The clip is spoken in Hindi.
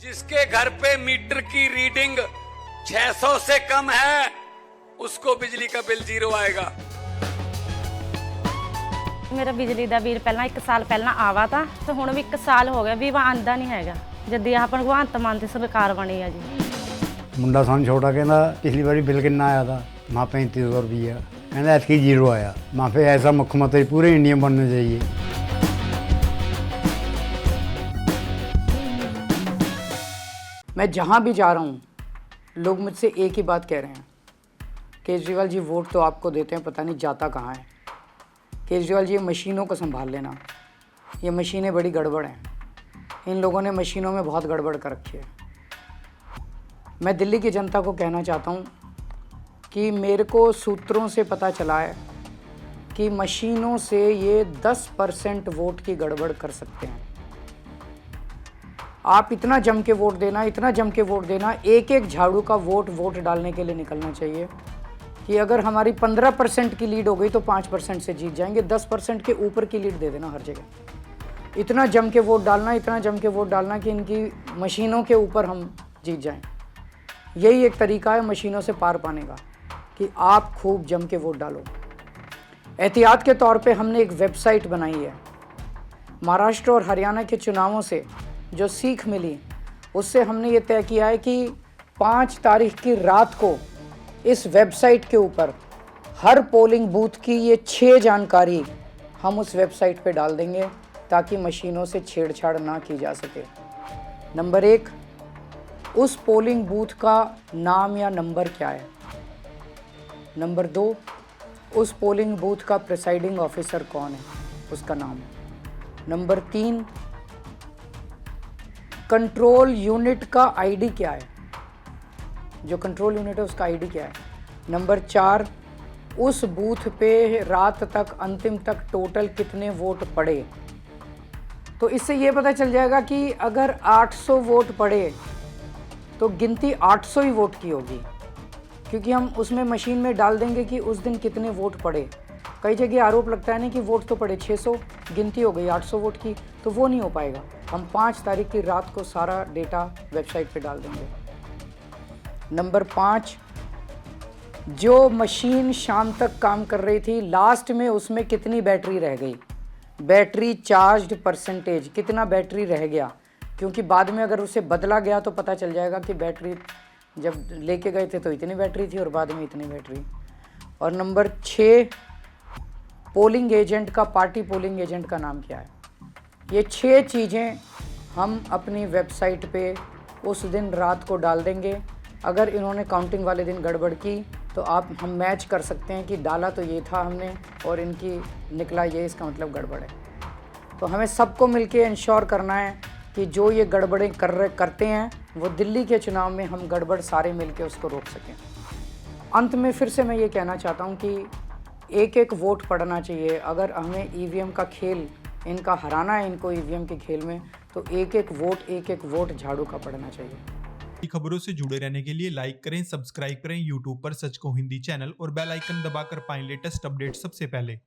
जिसके घर पे मीटर की रीडिंग 600 से कम है उसको बिजली का बिल 0 आएगा। मेरा बिजली ਦਾ ਬਿੱਲ ਪਹਿਲਾਂ 1 ਸਾਲ ਪਹਿਲਾਂ ਆਵਾ ਤਾਂ ਤੇ ਹੁਣ ਵੀ 1 ਸਾਲ ਹੋ ਗਿਆ ਵੀ ਵਾ ਆਂਦਾ ਨਹੀਂ ਹੈਗਾ ਜਦ ਆਹ ਭਗਵੰਤ ਮਾਨ ਦੀ ਸਰਕਾਰ ਬਣੀ ਆ ਜੀ। ਮੁੰਡਾ ਸਾਨੂੰ ਛੋਟਾ ਕਹਿੰਦਾ ਪਿਛਲੀ ਵਾਰੀ ਬਿੱਲ ਕਿੰਨਾ ਆਇਆ था माँ 3500 रुपया कहना ऐसी 0 आया। माँ पे ऐसा मुख्यमंत्री पूरे इंडिया में बनना चाहिए। मैं जहाँ भी जा रहा हूँ लोग मुझसे एक ही बात कह रहे हैं, केजरीवाल जी वोट तो आपको देते हैं, पता नहीं जाता कहाँ है। केजरीवाल जी ये मशीनों को संभाल लेना, ये मशीनें बड़ी गड़बड़ हैं, इन लोगों ने मशीनों में बहुत गड़बड़ कर रखी है। मैं दिल्ली की जनता को कहना चाहता हूँ कि मेरे को सूत्रों से पता चला है कि मशीनों से ये 10% वोट की गड़बड़ कर सकते हैं। आप इतना जम के वोट देना, इतना जम के वोट देना, एक एक झाड़ू का वोट डालने के लिए निकलना चाहिए कि अगर हमारी 15% की लीड हो गई तो 5% से जीत जाएंगे, 10% के ऊपर की लीड दे देना हर जगह। इतना जम के वोट डालना, इतना जम के वोट डालना कि इनकी मशीनों के ऊपर हम जीत जाएं। यही एक तरीका है मशीनों से पार पाने का कि आप खूब जम के वोट डालो। एहतियात के तौर पे हमने एक वेबसाइट बनाई है। महाराष्ट्र और हरियाणा के चुनावों से जो सीख मिली उससे हमने ये तय किया है कि 5 तारीख की रात को इस वेबसाइट के ऊपर हर पोलिंग बूथ की ये 6 जानकारी हम उस वेबसाइट पे डाल देंगे ताकि मशीनों से छेड़छाड़ ना की जा सके। नंबर 1, उस पोलिंग बूथ का नाम या नंबर क्या है। नंबर 2, उस पोलिंग बूथ का प्रिसाइडिंग ऑफिसर कौन है, उसका नाम। नंबर 3, कंट्रोल यूनिट का आईडी क्या है, जो कंट्रोल यूनिट है उसका आईडी क्या है। नंबर 4, उस बूथ पे रात तक अंतिम तक टोटल कितने वोट पड़े। तो इससे ये पता चल जाएगा कि अगर 800 वोट पड़े तो गिनती 800 ही वोट की होगी, क्योंकि हम उसमें मशीन में डाल देंगे कि उस दिन कितने वोट पड़े। कई जगह आरोप लगता है ना कि वोट तो पड़े 600, गिनती हो गई 800 वोट की, तो वो नहीं हो पाएगा। हम 5 तारीख की रात को सारा डेटा वेबसाइट पे डाल देंगे। नंबर 5, जो मशीन शाम तक काम कर रही थी लास्ट में उसमें कितनी बैटरी रह गई, बैटरी चार्ज्ड परसेंटेज, कितना बैटरी रह गया, क्योंकि बाद में अगर उसे बदला गया तो पता चल जाएगा कि बैटरी जब लेके गए थे तो इतनी बैटरी थी और बाद में इतनी बैटरी। और नंबर 6, पोलिंग एजेंट का, पार्टी पोलिंग एजेंट का नाम क्या है। ये 6 चीज़ें हम अपनी वेबसाइट पे उस दिन रात को डाल देंगे। अगर इन्होंने काउंटिंग वाले दिन गड़बड़ की तो हम मैच कर सकते हैं कि डाला तो ये था हमने और इनकी निकला ये, इसका मतलब गड़बड़ है। तो हमें सबको मिलके इंश्योर करना है कि जो ये गड़बड़ें करते हैं वो दिल्ली के चुनाव में हम गड़बड़ सारे मिलके उसको रोक सकें। अंत में फिर से मैं ये कहना चाहता हूँ कि एक एक वोट पड़ना चाहिए। अगर हमें ईवीएम का खेल, इनका हराना है इनको ईवीएम के खेल में, तो एक एक वोट झाड़ू का पड़ना चाहिए। खबरों से जुड़े रहने के लिए लाइक करें, सब्सक्राइब करें यूट्यूब पर सच को हिंदी चैनल और बेल आइकन दबाकर पाएं लेटेस्ट अपडेट सबसे पहले।